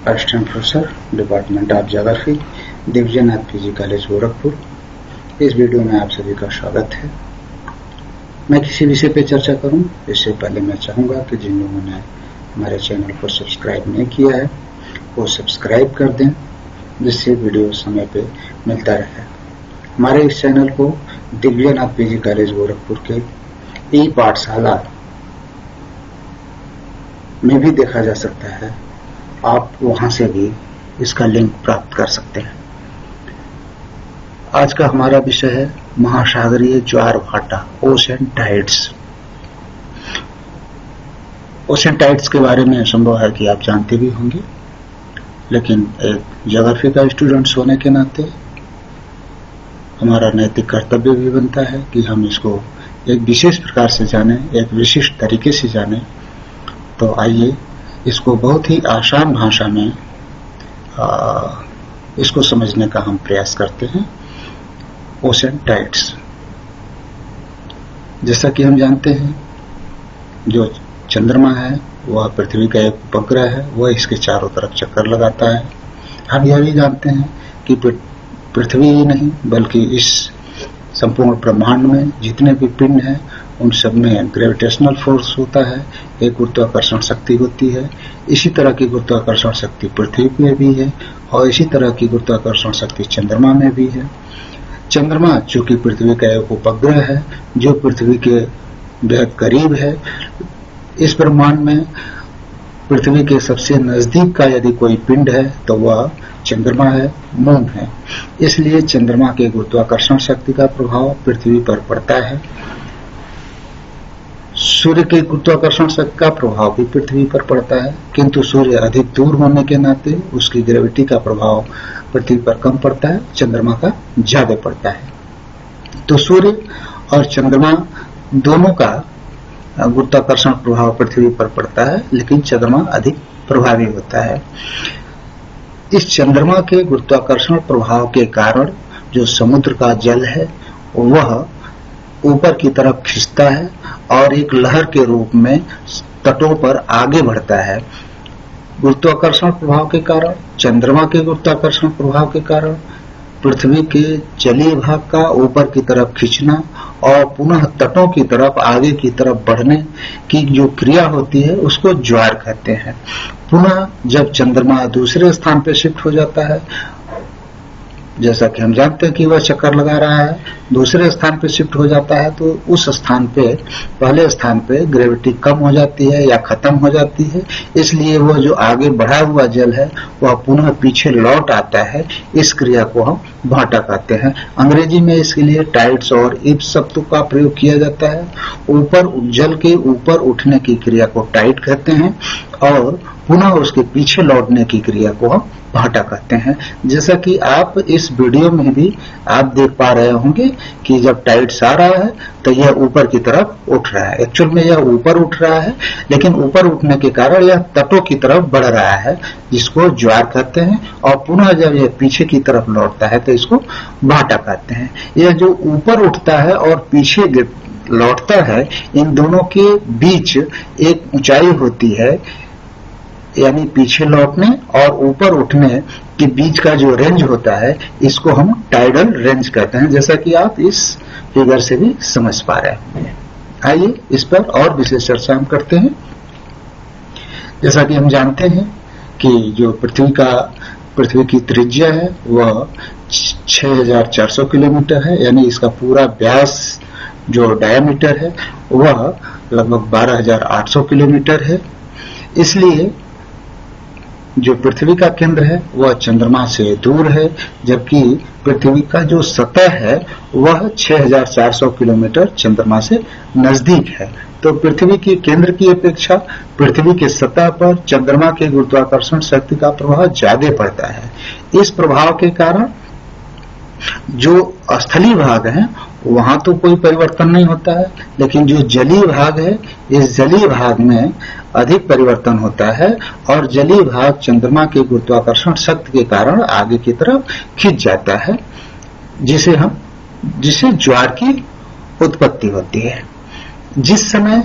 Assistant professor department of geography, Divyanath PG college Gorakhpur. इस video में आप सभी का स्वागत है। मैं किसी विषय पे चर्चा करूं इससे पहले मैं चाहूँगा कि जिन लोगों ने हमारे चैनल को सब्सक्राइब नहीं किया है वो सब्सक्राइब कर दें, जिससे वीडियो समय पे मिलता रहे। हमारे इस चैनल को दिव्यनाथ पीजी कॉलेज गोरखपुर के ई पाठशाला में भी देखा जा सकता है। आप वहां से भी इसका लिंक प्राप्त कर सकते हैं। आज का हमारा विषय है महासागरीय ज्वार भाटा, ओशन टाइड्स। ओशन टाइड्स के बारे में संभव है कि आप जानते भी होंगे, लेकिन एक ज्योग्राफी का स्टूडेंट्स होने के नाते हमारा नैतिक कर्तव्य भी बनता है कि हम इसको एक विशेष प्रकार से जानें, एक विशिष्ट तरीके से जानें। तो आइए इसको बहुत ही आसान भाषा में इसको समझने का हम प्रयास करते हैं। ओशन टाइड्स, जैसा कि हम जानते हैं, जो चंद्रमा है वह पृथ्वी का एक उपग्रह है, वह इसके चारों तरफ चक्कर लगाता है। हम यह भी जानते हैं कि पृथ्वी ही नहीं बल्कि इस संपूर्ण ब्रह्मांड में जितने भी पिंड हैं उन सब में ग्रेविटेशनल फोर्स होता है, एक गुरुत्वाकर्षण शक्ति होती है। इसी तरह की गुरुत्वाकर्षण शक्ति पृथ्वी में भी है और इसी तरह की गुरुत्वाकर्षण शक्ति चंद्रमा में भी है। चंद्रमा चूंकि पृथ्वी का एक उपग्रह है जो पृथ्वी के बेहद करीब है, इस ब्रह्मांड में पृथ्वी के सबसे नजदीक का यदि कोई पिंड है तो वह चंद्रमा है, मून है। इसलिए चंद्रमा के गुरुत्वाकर्षण शक्ति का प्रभाव पृथ्वी पर पड़ता है। सूर्य के गुरुत्वाकर्षण शक्ति का प्रभाव भी पृथ्वी पर पड़ता है, किंतु सूर्य अधिक दूर होने के नाते उसकी ग्रेविटी का प्रभाव पृथ्वी पर कम पड़ता है, चंद्रमा का ज्यादा पड़ता है। तो सूर्य और चंद्रमा दोनों का गुरुत्वाकर्षण प्रभाव पृथ्वी पर पड़ता है, लेकिन चंद्रमा अधिक प्रभावी होता है। इस चंद्रमा के गुरुत्वाकर्षण प्रभाव के कारण जो समुद्र का जल है वह ऊपर की तरफ खिंचता है और एक लहर के रूप में तटों पर आगे बढ़ता है। गुरुत्वाकर्षण प्रभाव के कारण, चंद्रमा के गुरुत्वाकर्षण प्रभाव के कारण पृथ्वी के जलीय भाग का ऊपर की तरफ खींचना और पुनः तटों की तरफ आगे की तरफ बढ़ने की जो क्रिया होती है उसको ज्वार कहते हैं। पुनः जब चंद्रमा दूसरे स्थान पर शिफ्ट हो जाता है, जैसा कि हम जानते हैं कि वह चक्कर लगा रहा है, दूसरे स्थान पे शिफ्ट हो जाता है, तो उस स्थान पे पहले स्थान पे ग्रेविटी कम हो जाती है या खत्म हो जाती है। इसलिए वह जो आगे बढ़ा हुआ जल है वह पुनः पीछे लौट आता है। इस क्रिया को हम भाटा कहते हैं। अंग्रेजी में इसके लिए टाइड्स और इब शब्दों का प्रयोग किया जाता है। ऊपर जल के ऊपर उठने की क्रिया को टाइड कहते हैं और पुनः उसके पीछे लौटने की क्रिया को हम भाटा कहते हैं। जैसा कि आप इस वीडियो में भी आप देख पा रहे होंगे कि जब टाइड्स आ रहा है तो यह ऊपर की तरफ उठ रहा है। एक्चुअल में यह ऊपर उठ रहा है, लेकिन ऊपर उठने के कारण यह तटों की तरफ बढ़ रहा है, जिसको ज्वार कहते हैं। और पुनः जब यह पीछे की तरफ लौटता है तो इसको भाटा कहते हैं। यह जो ऊपर उठता है और पीछे लौटता है, इन दोनों के बीच एक ऊंचाई होती है, यानी पीछे लौटने और ऊपर उठने के बीच का जो रेंज होता है इसको हम टाइडल रेंज कहते हैं, जैसा कि आप इस फिगर से भी समझ पा रहे हैं। आइए इस पर और विशेष चर्चा हम करते हैं। जैसा कि हम जानते हैं कि जो पृथ्वी की त्रिज्या है वह 6400 किलोमीटर है, यानी इसका पूरा व्यास जो डायमीटर है वह लगभग 12800 किलोमीटर है। इसलिए जो पृथ्वी का केंद्र है वह चंद्रमा से दूर है, जबकि पृथ्वी का जो सतह है वह 6400 किलोमीटर चंद्रमा से नजदीक है। तो पृथ्वी के केंद्र की अपेक्षा पृथ्वी के सतह पर चंद्रमा के गुरुत्वाकर्षण शक्ति का प्रभाव ज्यादा पड़ता है। इस प्रभाव के कारण जो स्थलीय भाग है वहां तो कोई परिवर्तन नहीं होता है, लेकिन जो जलीय भाग है इस जलीय भाग में अधिक परिवर्तन होता है और जलीय भाग चंद्रमा के गुरुत्वाकर्षण शक्ति के कारण आगे की तरफ खिंच जाता है, जिसे ज्वार की उत्पत्ति होती है। जिस समय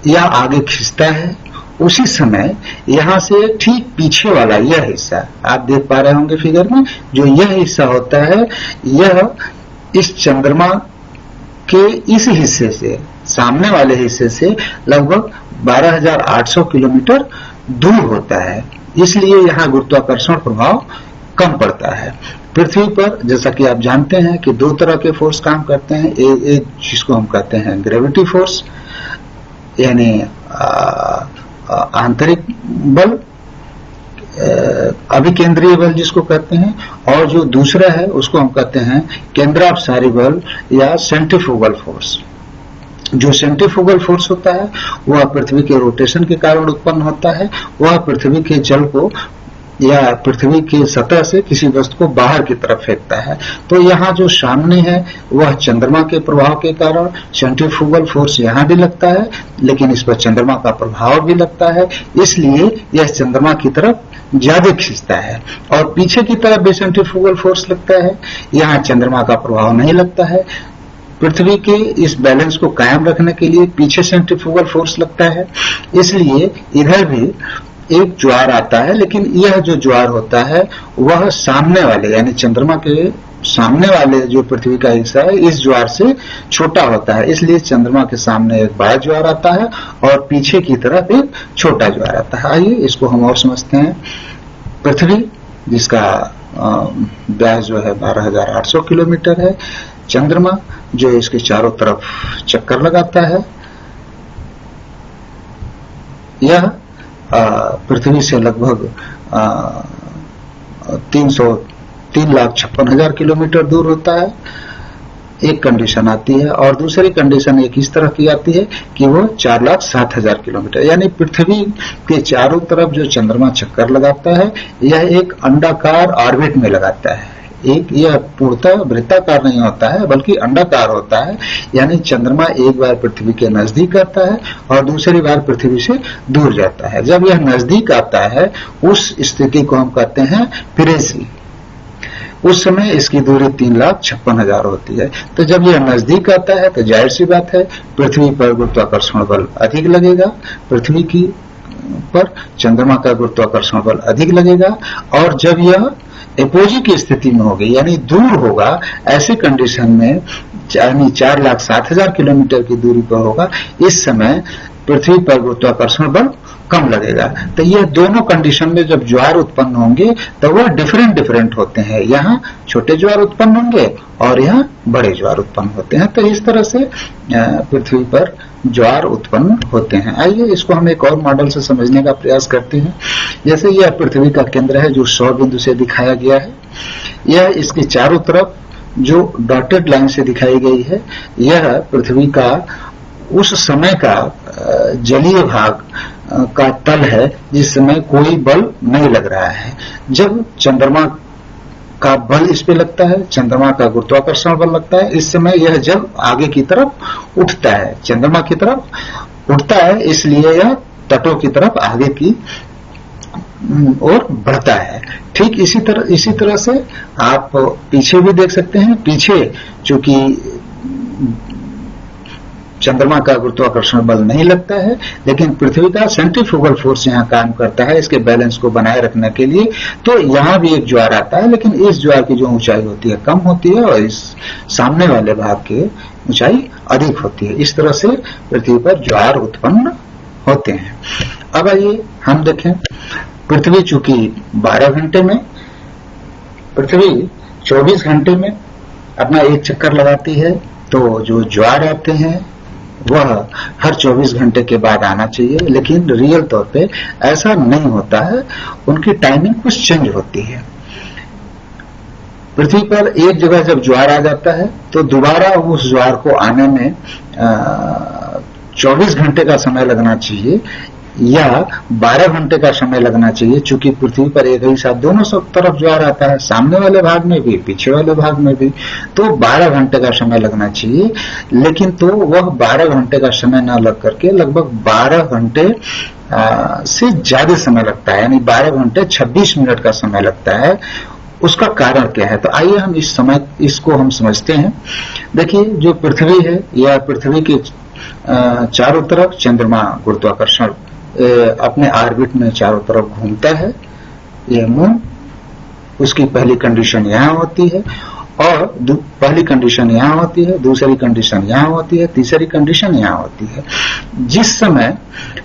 यह आगे खिंचता है उसी समय यहां से ठीक पीछे वाला यह हिस्सा आप देख पा रहे होंगे फिगर में, जो यह हिस्सा होता है यह इस चंद्रमा के इस हिस्से से, सामने वाले हिस्से से लगभग 12,800 किलोमीटर दूर होता है। इसलिए यहां गुरुत्वाकर्षण प्रभाव कम पड़ता है। पृथ्वी पर जैसा कि आप जानते हैं कि दो तरह के फोर्स काम करते हैं। एक जिसको हम कहते हैं ग्रेविटी फोर्स, यानी आंतरिक बल, अभिकेंद्रीय बल जिसको कहते हैं, और जो दूसरा है उसको हम कहते हैं केंद्रापसारी बल या सेंट्रीफ्यूगल फोर्स। जो सेंट्रीफ्यूगल फोर्स होता है वह पृथ्वी के रोटेशन के कारण उत्पन्न होता है। वह पृथ्वी के जल को या पृथ्वी की सतह से किसी वस्तु को बाहर की तरफ फेंकता है। तो यहाँ जो सामने है वह चंद्रमा के प्रभाव के कारण सेंट्रीफ्यूगल फोर्स यहाँ भी लगता है, लेकिन इस पर चंद्रमा का प्रभाव भी लगता है, इसलिए यह चंद्रमा की तरफ ज्यादा खींचता है। और पीछे की तरफ भी सेंट्रीफ्यूगल फोर्स लगता है, यहाँ चंद्रमा का प्रभाव नहीं लगता है। पृथ्वी के इस बैलेंस को कायम रखने के लिए पीछे सेंट्रीफ्यूगल फोर्स लगता है, इसलिए इधर भी एक ज्वार आता है। लेकिन यह जो ज्वार होता है वह सामने वाले यानी चंद्रमा के सामने वाले जो पृथ्वी का हिस्सा है इस ज्वार से छोटा होता है, इसलिए चंद्रमा के सामने एक बड़ा ज्वार आता है और पीछे की तरफ एक छोटा ज्वार आता है। आइए इसको हम और समझते हैं। पृथ्वी जिसका व्यास जो है 12,800 किलोमीटर है, चंद्रमा जो इसके चारों तरफ चक्कर लगाता है, यह पृथ्वी से लगभग 3,56,000 किलोमीटर दूर होता है। एक कंडीशन आती है, और दूसरी कंडीशन एक इस तरह की आती है कि वो 4,07,000 किलोमीटर, यानी पृथ्वी के चारों तरफ जो चंद्रमा चक्कर लगाता है यह एक अंडाकार ऑर्बिट में लगाता है। एक यह पूर्णतः वृत्ताकार नहीं होता है बल्कि अंडाकार होता है, यानी चंद्रमा एक बार पृथ्वी के नजदीक आता है और दूसरी बार पृथ्वी से दूर जाता है। जब यह नजदीक आता है उस स्थिति को हम कहते हैं फिरेसी। उस समय इसकी दूरी 3,56,000 होती है। तो जब यह नजदीक आता है तो जाहिर सी बात है पृथ्वी पर गुरुत्वाकर्षण बल अधिक लगेगा, पृथ्वी की पर चंद्रमा का गुरुत्वाकर्षण बल अधिक लगेगा। और जब यह एपोजी की स्थिति में होगी यानी दूर होगा, ऐसे कंडीशन में यानी 4,07,000 किलोमीटर की दूरी पर होगा, इस समय पृथ्वी पर गुरुत्वाकर्षण बल कम लगेगा। तो ये दोनों कंडीशन में जब ज्वार उत्पन्न होंगे तो वह डिफरेंट होते हैं। यहाँ छोटे ज्वार उत्पन्न होंगे और यहाँ बड़े ज्वार उत्पन्न होते हैं। तो इस तरह से पृथ्वी पर ज्वार उत्पन्न होते हैं। आइए इसको हम एक और मॉडल से समझने का प्रयास करते हैं। जैसे यह पृथ्वी का केंद्र है जो 100 बिंदु से दिखाया गया है, यह इसके चारों तरफ जो डॉटेड लाइन से दिखाई गई है, यह पृथ्वी का उस समय का जलीय भाग का तल है जिस समय कोई बल नहीं लग रहा है। जब चंद्रमा का बल इस पे लगता है, चंद्रमा का गुरुत्वाकर्षण बल लगता है, इस समय यह जब आगे की तरफ उठता है, चंद्रमा की तरफ उठता है, इसलिए यह तटों की तरफ आगे की ओर बढ़ता है। ठीक इसी तरह से आप पीछे भी देख सकते हैं। पीछे चूंकि चंद्रमा का गुरुत्वाकर्षण बल नहीं लगता है, लेकिन पृथ्वी का सेंट्रीफ्यूगल फोर्स यहाँ काम करता है इसके बैलेंस को बनाए रखने के लिए। तो यहाँ भी एक ज्वार आता है, लेकिन इस ज्वार की जो ऊंचाई होती है कम होती है और इस सामने वाले भाग की ऊंचाई अधिक होती है। इस तरह से पृथ्वी पर ज्वार उत्पन्न होते हैं। अब आइए हम देखें, पृथ्वी चूंकि 12 घंटे में, पृथ्वी 24 घंटे में अपना एक चक्कर लगाती है, तो जो ज्वार आते हैं वह हर 24 घंटे के बाद आना चाहिए, लेकिन रियल तौर पे ऐसा नहीं होता है, उनकी टाइमिंग कुछ चेंज होती है। पृथ्वी पर एक जगह जब ज्वार आ जाता है तो दोबारा उस ज्वार को आने में 24 घंटे का समय लगना चाहिए या 12 घंटे का समय लगना चाहिए, चूंकि पृथ्वी पर एक ही साथ दोनों सब तरफ ज्वार आता है, सामने वाले भाग में भी पीछे वाले भाग में भी, तो 12 घंटे का समय लगना चाहिए। लेकिन तो वह 12 घंटे का समय न लग करके लगभग 12 घंटे से ज्यादा समय लगता है, यानी 12 घंटे 26 मिनट का समय लगता है। उसका कारण क्या है? तो आइए हम इसको हम समझते हैं। देखिए, जो पृथ्वी है, यह पृथ्वी के चारों तरफ चंद्रमा गुरुत्वाकर्षण अपने ऑर्बिट में चारों तरफ घूमता है, ये मून। उसकी पहली कंडीशन यहाँ होती है और पहली कंडीशन यहाँ होती है, दूसरी कंडीशन यहाँ होती है, तीसरी कंडीशन यहाँ होती है। जिस समय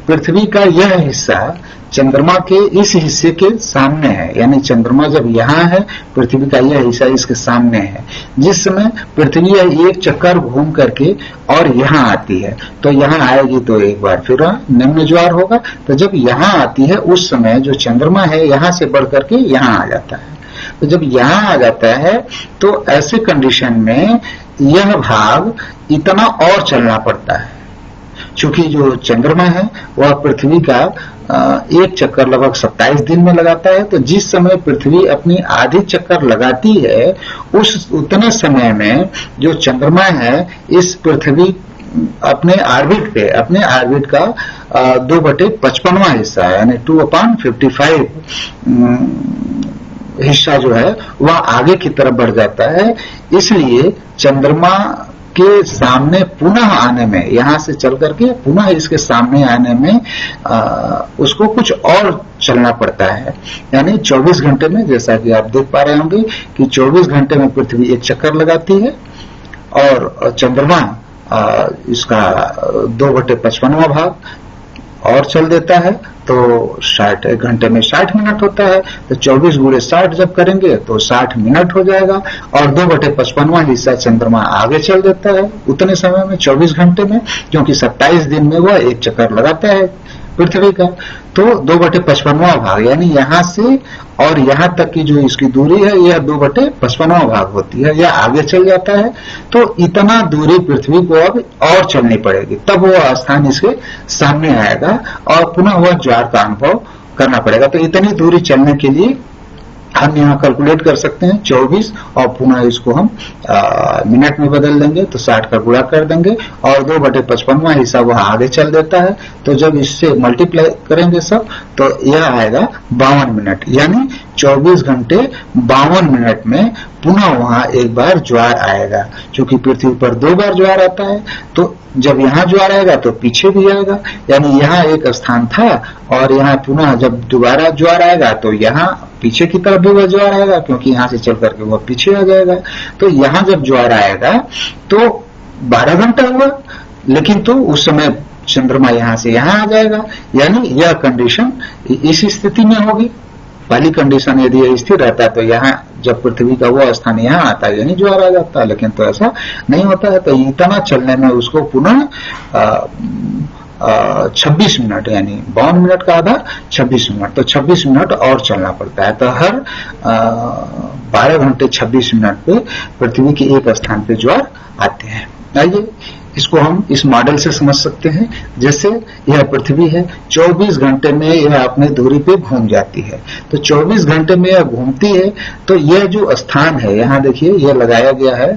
पृथ्वी का यह हिस्सा चंद्रमा के इस हिस्से के सामने है, यानी चंद्रमा जब यहाँ है, पृथ्वी का यह हिस्सा इसके सामने है, जिस समय पृथ्वी एक चक्कर घूम करके और यहाँ आती है, तो यहाँ आएगी तो एक बार फिर निम्न ज्वार होगा। तो जब यहाँ आती है उस समय जो चंद्रमा है यहाँ से बढ़ करके यहाँ आ जाता है। तो जब यहाँ आ जाता है तो ऐसे कंडीशन में यह भाग इतना और चलना पड़ता है, चूंकि जो चंद्रमा है वह पृथ्वी का एक चक्कर लगभग 27 दिन में लगाता है। तो जिस समय पृथ्वी अपनी आधी चक्कर लगाती है उस उतने समय में जो चंद्रमा है इस पृथ्वी अपने ऑर्बिट का 2/55वां हिस्सा यानी 2/55 हिस्सा जो है वह आगे की तरफ बढ़ जाता है। इसलिए चंद्रमा के सामने पुनः आने में, यहां से चल करके पुनः इसके सामने आने में उसको कुछ और चलना पड़ता है। यानी 24 घंटे में, जैसा कि आप देख पा रहे होंगे कि 24 घंटे में पृथ्वी एक चक्कर लगाती है और चंद्रमा इसका 2/55वां भाग और चल देता है। तो 60 घंटे में 60 मिनट होता है, तो 24 गुणे 60 जब करेंगे तो 60 मिनट हो जाएगा और 2/55वां हिस्सा चंद्रमा आगे चल देता है उतने समय में, 24 घंटे में, क्योंकि 27 दिन में वह एक चक्कर लगाता है पृथ्वी का। तो 2/55वां भाग यानी यहां से और यहां तक की जो इसकी दूरी है यह 2/55वां भाग होती है, यह आगे चल जाता है। तो इतना दूरी पृथ्वी को अब और चलनी पड़ेगी, तब वह स्थान इसके सामने आएगा और पुनः वह ज्वार का अनुभव करना पड़ेगा। तो इतनी दूरी चलने के लिए हम यहाँ कैलकुलेट कर सकते हैं 24 और पुनः इसको हम मिनट में बदल देंगे तो 60 का गुणा कर देंगे और 2/55वां हिस्सा वह आगे चल देता है। तो जब इससे मल्टीप्लाई करेंगे सब तो यह आएगा 52 मिनट, यानी 24 घंटे 52 मिनट में पुनः वहां एक बार ज्वार आएगा। क्योंकि पृथ्वी पर 2 बार ज्वार आता है, तो जब यहाँ ज्वार आएगा तो पीछे भी आएगा, यानी यहाँ एक स्थान था और यहाँ पुनः जब दोबारा ज्वार आएगा तो यहाँ पीछे की तरफ भी वह ज्वार आएगा, क्योंकि यहाँ से चल करके वह पीछे आ जाएगा। तो यहाँ जब ज्वार आएगा तो 12 घंटा हुआ, लेकिन तो उस समय चंद्रमा यहाँ से यहाँ आ जाएगा, यानी यह कंडीशन इस स्थिति में होगी। पहली कंडीशन यदि यह स्थिर रहता है तो यहाँ जब पृथ्वी का वो स्थान यहाँ आता है यानी ज्वार आ जाता है, लेकिन तो ऐसा नहीं होता है। तो इतना चलने में उसको पुनः 26 मिनट यानी 52 मिनट का आधा 26 मिनट, तो 26 मिनट और चलना पड़ता है। तो हर 12 घंटे 26 मिनट पे पृथ्वी के एक स्थान पे ज्वार आते हैं। आइए इसको हम इस मॉडल से समझ सकते हैं। जैसे यह पृथ्वी है, 24 घंटे में यह अपने दूरी पे घूम जाती है। तो 24 घंटे में यह घूमती है, तो यह जो स्थान है यहाँ देखिए यह लगाया गया है,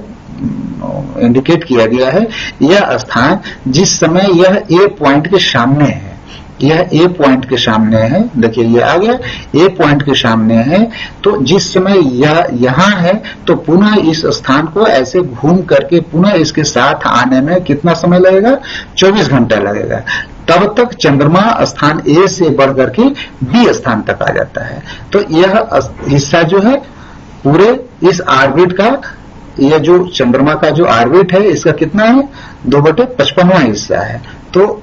इंडिकेट किया गया है, यह स्थान जिस समय यह ए पॉइंट के सामने है, यह ए पॉइंट के सामने है, देखिए ये आ गया ए पॉइंट के सामने है। तो जिस समय यह यहाँ है तो पुनः इस स्थान को ऐसे घूम करके पुनः इसके साथ आने में कितना समय लगेगा? 24 घंटा लगेगा। तब तक चंद्रमा स्थान ए से बढ़ करके बी स्थान तक आ जाता है। तो यह हिस्सा जो है पूरे इस ऑर्बिट का, यह जो चंद्रमा का जो ऑर्बिट है इसका कितना है? 2/55वां हिस्सा है। तो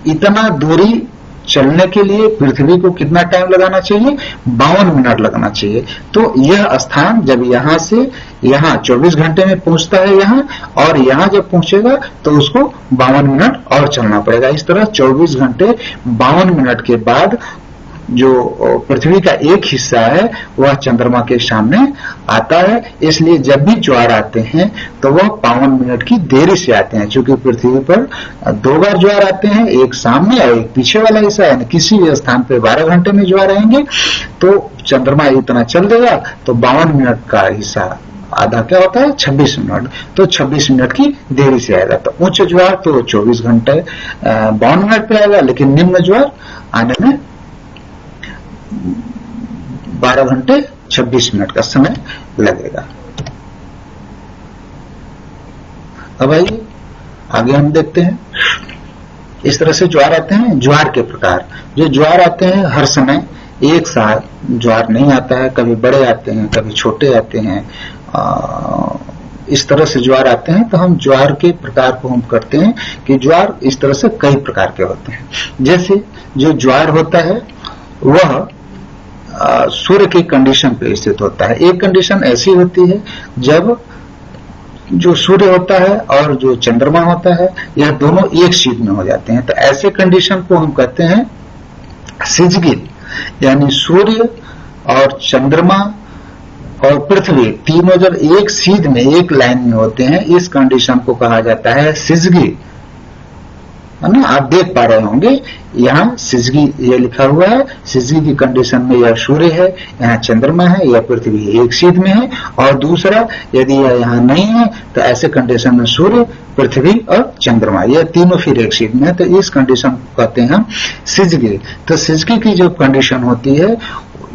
इतना दूरी चलने के लिए पृथ्वी को कितना टाइम लगाना चाहिए? 52 मिनट लगाना चाहिए। तो यह स्थान जब यहाँ से यहाँ 24 घंटे में पहुंचता है यहाँ, और यहाँ जब पहुंचेगा तो उसको 52 मिनट और चलना पड़ेगा। इस तरह 24 घंटे 52 मिनट के बाद जो पृथ्वी का एक हिस्सा है वह चंद्रमा के सामने आता है। इसलिए जब भी ज्वार आते हैं तो वह 52 मिनट की देरी से आते हैं, क्योंकि पृथ्वी पर 2 बार ज्वार आते हैं, एक सामने और एक पीछे वाला हिस्सा, यानी किसी भी स्थान पे 12 घंटे में ज्वार आएंगे तो चंद्रमा इतना चल देगा तो 52 मिनट का हिस्सा आधा क्या होता है? 26 मिनट। तो 26 मिनट की देरी से आएगा। तो उच्च ज्वार तो 24 घंटे 52 मिनट पे आएगा, लेकिन निम्न ज्वार आने में 12 घंटे 26 मिनट का समय लगेगा। अब आइए आगे हम देखते हैं। इस तरह से ज्वार आते हैं। ज्वार के प्रकार, जो ज्वार आते हैं हर समय एक साथ ज्वार नहीं आता है, कभी बड़े आते हैं, कभी छोटे आते हैं, इस तरह से ज्वार आते हैं। तो हम ज्वार के प्रकार को हम करते हैं कि ज्वार इस तरह से कई प्रकार के होते हैं। जैसे जो ज्वार होता है वह सूर्य की कंडीशन पे स्थित होता है। एक कंडीशन ऐसी होती है जब जो सूर्य होता है और जो चंद्रमा होता है यह दोनों एक शीट में हो जाते हैं, तो ऐसे कंडीशन को हम कहते हैं सिजगिल, यानी सूर्य और चंद्रमा और पृथ्वी तीनों जब एक सीध में एक लाइन में होते हैं, इस कंडीशन को कहा जाता है सिजगी, है ना। आप देख पा रहे होंगे यहाँ सिजगी ये लिखा हुआ है। सिजगी की कंडीशन में यह सूर्य है, यहाँ चंद्रमा है, यह पृथ्वी एक सीध में है। और दूसरा यदि यह यहाँ नहीं है तो ऐसे कंडीशन में सूर्य, पृथ्वी और चंद्रमा यह तीनों फिर एक सीध में है, तो इस कंडीशन को कहते हैं हम सिजगी। तो सिजगी की जो कंडीशन होती है,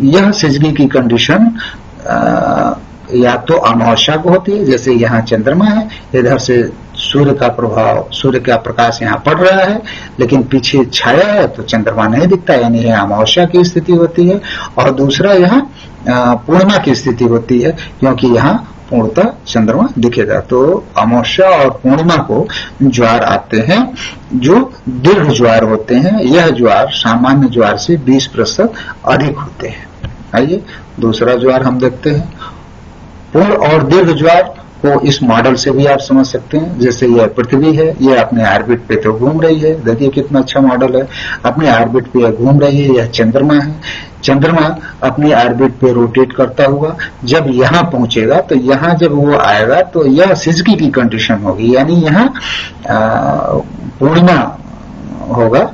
यह सिजगी की कंडीशन या तो अमावस्या को होती है, जैसे यहाँ चंद्रमा है, इधर से सूर्य का प्रभाव, सूर्य का प्रकाश यहाँ पड़ रहा है लेकिन पीछे छाया है तो चंद्रमा नहीं दिखता, यानी यह अमावस्या की स्थिति होती है। और दूसरा यहाँ पूर्णिमा की स्थिति होती है, क्योंकि यहाँ पूर्णतः चंद्रमा दिखेगा। तो अमावस्या और पूर्णिमा को ज्वार आते हैं जो दीर्घ ज्वार होते हैं। यह ज्वार सामान्य ज्वार से 20% अधिक होते हैं। आइए दूसरा ज्वार हम देखते हैं। पूर्ण और दीर्घ ज्वार को इस मॉडल से भी आप समझ सकते हैं। जैसे यह पृथ्वी है, यह अपने ऑर्बिट पे तो घूम रही है, देखिए कितना अच्छा मॉडल है, अपने ऑर्बिट पे यह घूम रही है। यह चंद्रमा है, चंद्रमा अपनी ऑर्बिट पे रोटेट करता हुआ जब यहाँ पहुंचेगा तो यहाँ जब वो आएगा तो यह सिजगी की कंडीशन होगी, यानी यहाँ पूर्णिमा होगा,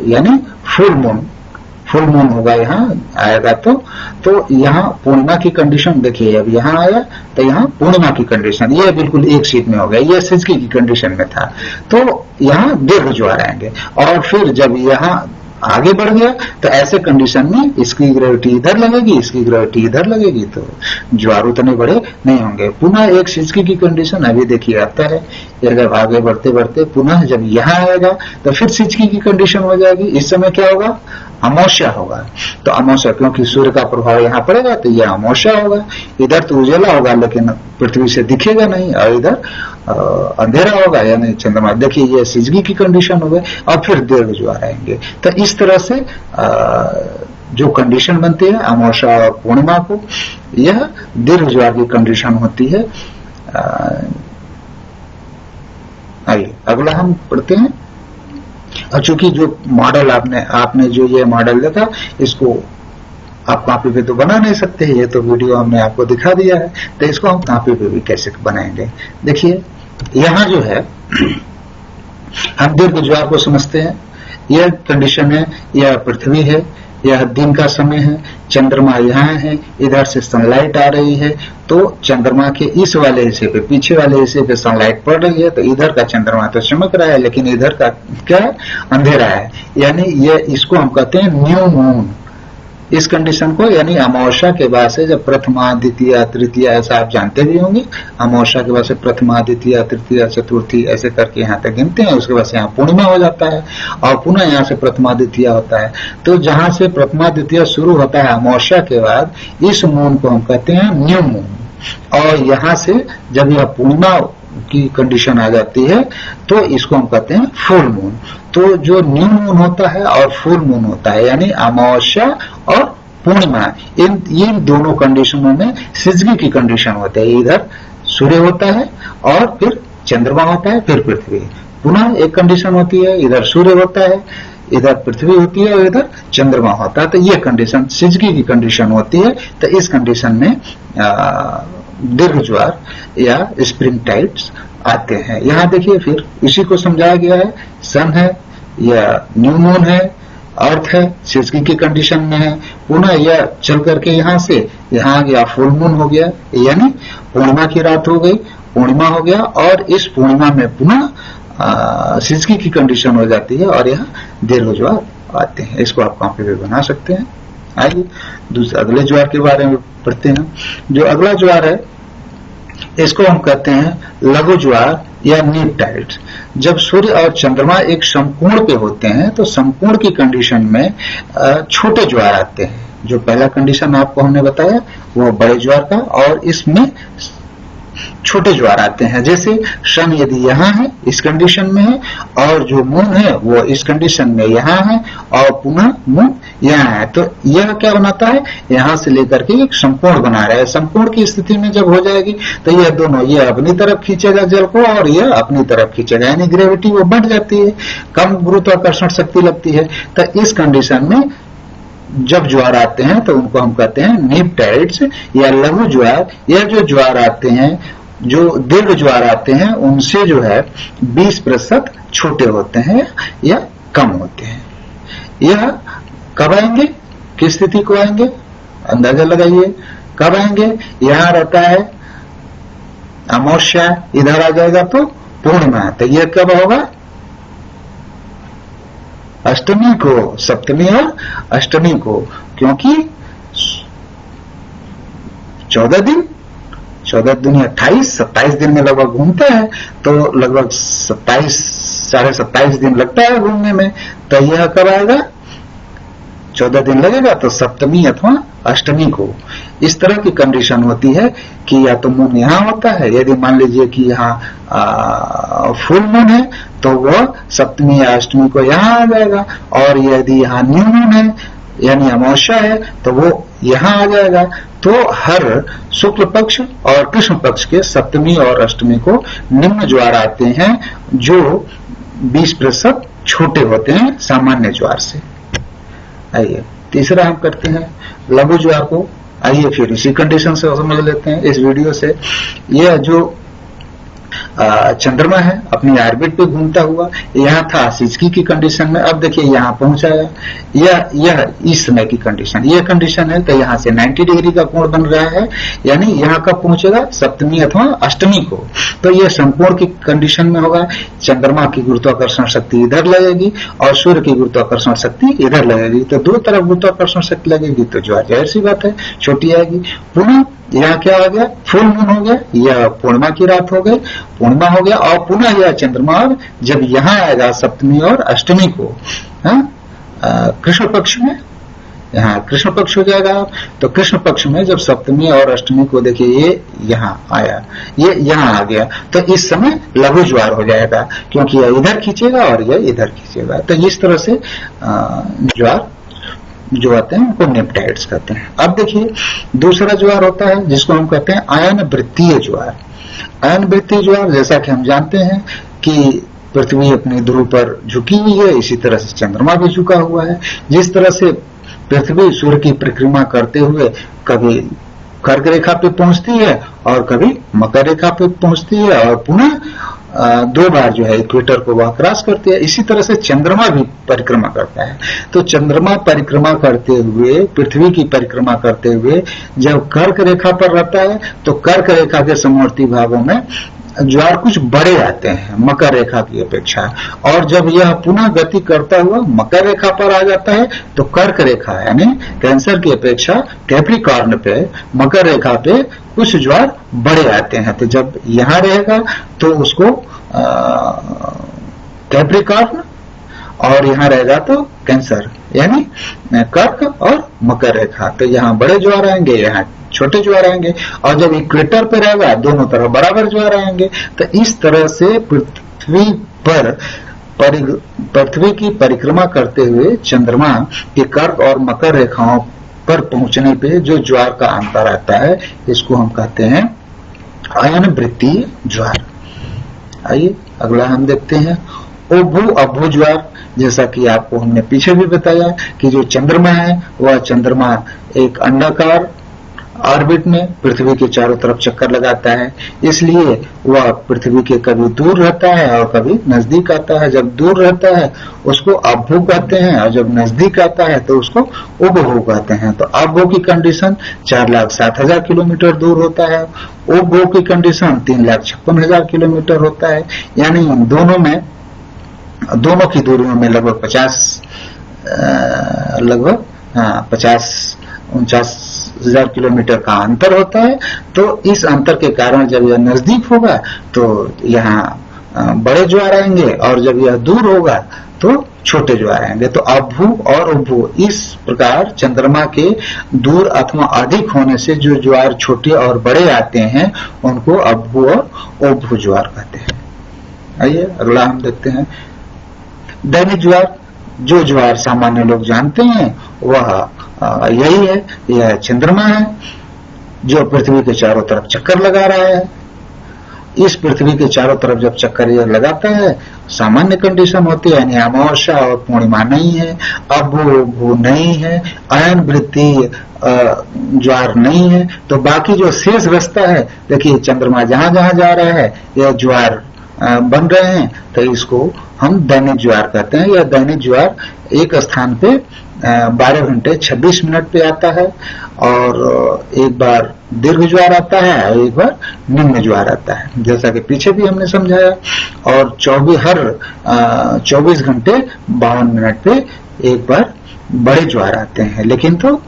यानी फुल मून होगा, यहाँ आएगा तो यहाँ पूर्णिमा की कंडीशन देखिए, अब यहाँ आया तो यहाँ पूर्णिमा की कंडीशन, ये बिल्कुल एक शीट में हो गया, ये सिजगी की कंडीशन में था। तो यहाँ दीर्घ ज्वार आएंगे। और फिर जब यहाँ आगे बढ़ गया तो ऐसे कंडीशन में इसकी ग्रेविटी इधर लगेगी, इसकी ग्रेविटी इधर लगेगी, तो ज्वार उतने बड़े नहीं होंगे। पुनः एक सिजगी की कंडीशन अभी देखिए आता है, अगर आगे बढ़ते बढ़ते पुनः जब यहाँ आएगा तो फिर सिजगी की कंडीशन हो जाएगी। इस समय क्या होगा, अमावस्या होगा। तो अमावस्या, क्योंकि सूर्य का प्रभाव यहाँ पड़ेगा तो यह अमावस्या होगा। इधर तो उजाला होगा लेकिन पृथ्वी से दिखेगा नहीं, और इधर अंधेरा होगा, यानी चंद्रमा। देखिए ये सिजगी की कंडीशन हो गई। और फिर दीर्घ ज्वार आएंगे। तो इस तरह से जो कंडीशन बनती है अमावस्या और पूर्णिमा को, यह दीर्घ ज्वार की कंडीशन होती है। आइए अगला हम पढ़ते हैं। और चूंकि जो मॉडल आपने जो ये मॉडल देखा, इसको आप कॉपी पे तो बना नहीं सकते, ये तो वीडियो हमने आपको दिखा दिया है, तो इसको हम कॉपी पे भी कैसे बनाएंगे। देखिए यहाँ जो है हम दीर्घ ज्वार को समझते हैं। यह कंडीशन है, यह पृथ्वी है, यह दिन का समय है, चंद्रमा यहाँ है, इधर से सनलाइट आ रही है, तो चंद्रमा के इस वाले हिस्से पे, पीछे वाले हिस्से पे सनलाइट पड़ रही है, तो इधर का चंद्रमा तो चमक रहा है लेकिन इधर का क्या है, अंधेरा है। यानी ये इसको हम कहते हैं न्यू मून। इस कंडीशन को, यानी अमावस्या के बाद से जब प्रथमा, द्वितीय, तृतीय, ऐसा आप जानते भी होंगे, अमावस्या के बाद से प्रथमा, द्वितीय, तृतीय, चतुर्थी ऐसे करके यहाँ तक गिनते हैं। उसके बाद से यहाँ पूर्णिमा हो जाता है और पुनः यहाँ से प्रथमा, द्वितीय होता है। तो जहां से प्रथमा, द्वितीय शुरू होता है अमावस्या के बाद, इस मून को हम कहते हैं न्यू मून। और यहाँ से जब यह पूर्णिमा की कंडीशन आ जाती है तो इसको हम कहते हैं फुल मून। तो जो न्यू मून होता है और फुल मून होता है, यानी अमावस्या और पूर्णिमा, इन दोनों कंडीशनों में सिजगी की कंडीशन होती है। इधर सूर्य होता है और फिर चंद्रमा होता है, फिर पृथ्वी। पुनः एक कंडीशन होती है, इधर सूर्य होता है, इधर पृथ्वी होती है और इधर चंद्रमा होता है। तो ये कंडीशन सिजगी की कंडीशन होती है। तो इस कंडीशन में दीर्घ ज्वार या स्प्रिंग टाइड्स आते हैं। यहाँ देखिए फिर इसी को समझाया गया है। सन है या न्यू मून है, अर्थ है, सिजगी की कंडीशन में है। पुनः यह चल करके यहाँ से यहाँ आ गया, फुल मून हो गया, यानी पूर्णिमा की रात हो गई, पूर्णिमा हो गया। और इस पूर्णिमा में पुनः सिजगी की कंडीशन हो जाती है और यहाँ दीर्घ ज्वार आते हैं। इसको आप कॉपी पे बना सकते हैं। आइए दूसरे अगले ज्वार के बारे में पढ़ते हैं। जो अगला ज्वार है इसको हम कहते हैं लघु ज्वार या नीप टाइड्स। जब सूर्य और चंद्रमा एक समकोण पे होते हैं तो समकोण की कंडीशन में छोटे ज्वार आते हैं। जो पहला कंडीशन आपको हमने बताया वो बड़े ज्वार का, और इसमें छोटे ज्वार आते हैं। जैसे सन यदि यहाँ है इस कंडीशन में है, और जो मून है वो इस कंडीशन में यहाँ है, और पुनः मून यहाँ है, तो यह क्या बनाता है, यहाँ से लेकर के एक समकोण बना रहा है। समकोण की स्थिति में जब हो जाएगी तो यह दोनों, ये अपनी तरफ खींचेगा जल को और यह अपनी तरफ खींचेगा, यानी ग्रेविटी वो बढ़ जाती है, कम गुरुत्वाकर्षण शक्ति लगती है। तो इस कंडीशन में जब ज्वार आते हैं तो उनको हम कहते हैं नीपटाइड्स या लघु ज्वार। यह जो ज्वार आते हैं, जो दीर्घ ज्वार आते हैं, उनसे जो है 20% छोटे होते हैं या कम होते हैं। यह कब आएंगे, किस स्थिति को आएंगे, अंदाजा लगाइए कब आएंगे। यहां रहता है अमावस्या, इधर आ जाएगा तो पूर्णिमा, तो यह कब होगा, अष्टमी को, सप्तमी और अष्टमी को, क्योंकि 14 दिन 28-27 दिन में लगभग घूमते हैं, तो लगभग 27 साढ़े 27 दिन लगता है घूमने में। तो यह कब आएगा, 14 दिन लगेगा, तो सप्तमी अथवा अष्टमी को। इस तरह की कंडीशन होती है कि या तो मून यहां होता है, यदि मान लीजिए कि यहाँ फुल मून है तो वह सप्तमी या अष्टमी को यहां आ जाएगा, और यदि यहाँ न्यू मून है यानी अमावस्या है तो वो यहां आ जाएगा। तो हर शुक्ल पक्ष और कृष्ण पक्ष के सप्तमी और अष्टमी को निम्न ज्वार आते हैं, जो 20% छोटे होते हैं सामान्य ज्वार से। आइए तीसरा हम करते हैं लघु ज्वार को। आइए फिर इसी कंडीशन से समझ लेते हैं इस वीडियो से। यह जो चंद्रमा है अपनी ऑर्बिट पे घूमता हुआ, यहाँ था सिजकी की कंडीशन में, अब देखिए यहाँ पहुंचाया, यह इस समय की कंडीशन, यह कंडीशन है, तो यहाँ से 90 डिग्री का कोण बन रहा है, यानी यहाँ कब पहुंचेगा, सप्तमी अथवा अष्टमी को। तो यह समकोण की कंडीशन में होगा। चंद्रमा की गुरुत्वाकर्षण शक्ति इधर लगेगी और सूर्य की गुरुत्वाकर्षण शक्ति इधर लगेगी, तो दो तरफ गुरुत्वाकर्षण शक्ति लगेगी, तो ज्वार जाहिर सी बात है छोटी आएगी। पुनः यहाँ क्या हो गया, फुल मून हो गया, यह पूर्णिमा की रात हो गई, पूर्णिमा हो गया, और पुनः यह चंद्रमा और जब यहाँ आएगा सप्तमी और अष्टमी को, कृष्ण पक्ष में, यहाँ कृष्ण पक्ष हो जाएगा। तो कृष्ण पक्ष में जब सप्तमी और अष्टमी को देखिए, ये यहाँ आया, ये यहाँ आ गया, तो इस समय लघु ज्वार हो जाएगा, क्योंकि यह इधर खींचेगा और यह इधर खींचेगा। तो इस तरह से ज्वार जो आते हैं उनको नेप्टाइड्स कहते हैं। अब देखिए दूसरा ज्वार होता है जिसको हम कहते हैं आयन वृत्तीय ज्वार। आयन वृत्तीय ज्वार, जैसा कि हम जानते हैं कि पृथ्वी अपने ध्रुव पर झुकी हुई है, इसी तरह से चंद्रमा भी झुका हुआ है। जिस तरह से पृथ्वी सूर्य की परिक्रमा करते हुए कभी कर्क रेखा पे पहुंचती है और कभी मकर रेखा पे पहुंचती है, और पुनः 2 बार जो है इक्वेटर को वह क्रॉस करती है, इसी तरह से चंद्रमा भी परिक्रमा करता है। तो चंद्रमा परिक्रमा करते हुए, पृथ्वी की परिक्रमा करते हुए जब कर्क रेखा पर रहता है, तो कर्क रेखा के समवर्ती भागों में ज्वार कुछ बड़े आते हैं मकर रेखा की अपेक्षा, और जब यह पुनः गति करता हुआ मकर रेखा पर आ जाता है तो कर्क रेखा यानी कैंसर की अपेक्षा कैप्रिकॉर्न पे, मकर रेखा पे कुछ ज्वार बड़े आते हैं। तो जब यहां रहेगा तो उसको कैप्रिकॉर्न, और यहां रहेगा तो कैंसर यानी कर्क और मकर रेखा। तो यहाँ बड़े ज्वार आएंगे, यहाँ छोटे ज्वार आएंगे, और जब इक्वेटर पे रहेगा दोनों तरफ बराबर ज्वार आएंगे। तो इस तरह से पृथ्वी की परिक्रमा करते हुए चंद्रमा के कर्क और मकर रेखाओं पर पहुंचने पे जो ज्वार का अंतर आता है, इसको हम कहते हैं आयन वृत्तीय ज्वार। आइए अगला हम देखते हैं उभु अभु ज्वार। जैसा कि आपको हमने पीछे भी बताया कि जो चंद्रमा है वह चंद्रमा एक अंडाकार ऑर्बिट में पृथ्वी के चारों तरफ चक्कर लगाता है, इसलिए वह पृथ्वी के कभी दूर रहता है और कभी नजदीक आता है। जब दूर रहता है उसको अभु कहते हैं, और जब नजदीक आता है तो उसको उभु कहते हैं। तो अभु की कंडीशन 4,07,000 किलोमीटर दूर होता है, उभु की कंडीशन 3,56,000 किलोमीटर होता है, यानी दोनों की दूरियों में लगभग 50-49,000 किलोमीटर का अंतर होता है। तो इस अंतर के कारण जब यह नजदीक होगा तो यहाँ बड़े ज्वार आएंगे, और जब यह दूर होगा तो छोटे ज्वार आएंगे। तो अभ्भू और उभ्भू, इस प्रकार चंद्रमा के दूर अथवा अधिक होने से जो ज्वार छोटे और बड़े आते हैं उनको अभ्भू और उभ्भू ज्वार कहते हैं। आइए अगला हम देखते हैं दैनिक ज्वार। जो ज्वार सामान्य लोग जानते हैं वह यही है, यह चंद्रमा है जो पृथ्वी के चारों तरफ चक्कर लगा रहा है। इस पृथ्वी के चारों तरफ जब चक्कर यह लगाता है, सामान्य कंडीशन होती है, यानी अमावस्या और पूर्णिमा नहीं है, अभ्भू नहीं है, अयन वृत्ति ज्वार नहीं है, तो बाकी जो शेष बचता है, देखिए चंद्रमा जहां जहां जा रहा है यह ज्वार बन रहे हैं, तो इसको हम दैनिक ज्वार कहते हैं। यह दैनिक ज्वार एक स्थान पे 12 घंटे 26 मिनट पे आता है, और एक बार दीर्घ ज्वार आता है और एक बार निम्न ज्वार आता है, जैसा कि पीछे भी हमने समझाया। और 24 घंटे 52 मिनट पे एक बार बड़े ज्वार आते हैं, लेकिन तो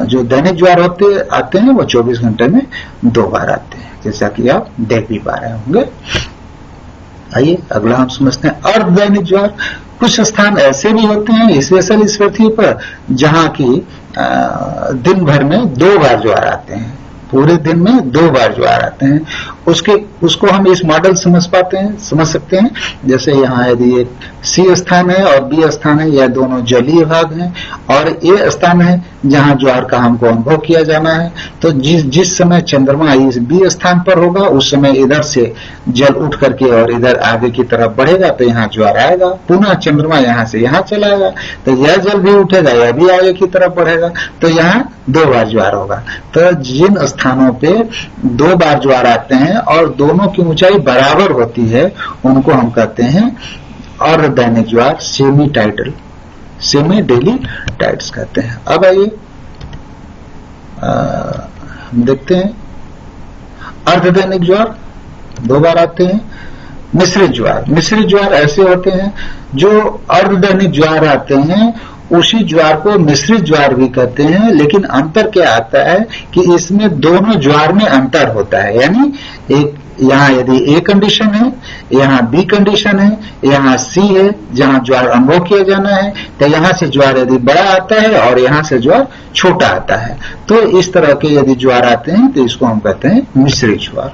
जो दैनिक ज्वार आते हैं वो 24 घंटे में 2 बार आते हैं, जैसा कि आप देख भी पा रहे होंगे। आइए अगला हम समझते हैं अर्धदैनिक ज्वार। कुछ स्थान ऐसे भी होते हैं स्पेशल इस पृथ्वी पर जहां की दिन भर में 2 बार ज्वार आते हैं, पूरे दिन में 2 बार ज्वार आते हैं। उसको हम इस मॉडल समझ सकते हैं। जैसे यहाँ यदि एक सी स्थान है और बी स्थान है, यह दोनों जलीय भाग हैं, और ए स्थान है जहां ज्वार का हमको अनुभव किया जाना है। तो जिस समय चंद्रमा इस बी स्थान पर होगा उस समय इधर से जल उठ करके और इधर आगे की तरफ बढ़ेगा, तो यहाँ ज्वार आएगा। पुनः चंद्रमा यहाँ से यहाँ चलाएगा तो यह जल भी उठेगा, यह भी आगे की तरफ बढ़ेगा, तो यहाँ 2 बार ज्वार होगा। तो जिन स्थानों पे 2 बार ज्वार आते हैं और दोनों की ऊंचाई बराबर होती है उनको हम कहते हैं अर्धदैनिक ज्वार, सेमी डेली टाइड्स कहते हैं। अब आइए हम देखते हैं अर्धदैनिक ज्वार 2 बार आते हैं। मिश्रित ज्वार ऐसे होते हैं जो अर्धदैनिक ज्वार आते हैं, उसी ज्वार को मिश्रित ज्वार भी कहते हैं, लेकिन अंतर क्या आता है कि इसमें दोनों ज्वार में अंतर होता है। यानी एक यहाँ यदि ए कंडीशन है, यहाँ बी कंडीशन है, यहाँ सी है जहाँ ज्वार अनुभव किया जाना है, तो यहाँ से ज्वार यदि बड़ा आता है और यहाँ से ज्वार छोटा आता है। तो इस तरह के यदि ज्वार आते हैं तो इसको हम कहते हैं मिश्रित ज्वार।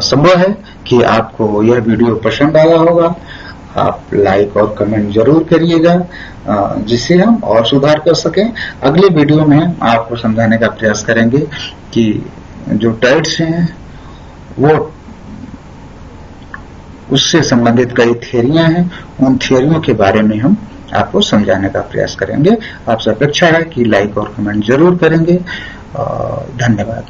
संभव है कि आपको यह वीडियो पसंद आया होगा। आप लाइक और कमेंट जरूर करिएगा जिससे हम और सुधार कर सकें। अगले वीडियो में हम आपको समझाने का प्रयास करेंगे कि जो टाइड्स हैं वो उससे संबंधित कई थियरियां हैं, उन थियरियों के बारे में हम आपको समझाने का प्रयास करेंगे। आपसे अपेक्षा है कि लाइक और कमेंट जरूर करेंगे। धन्यवाद।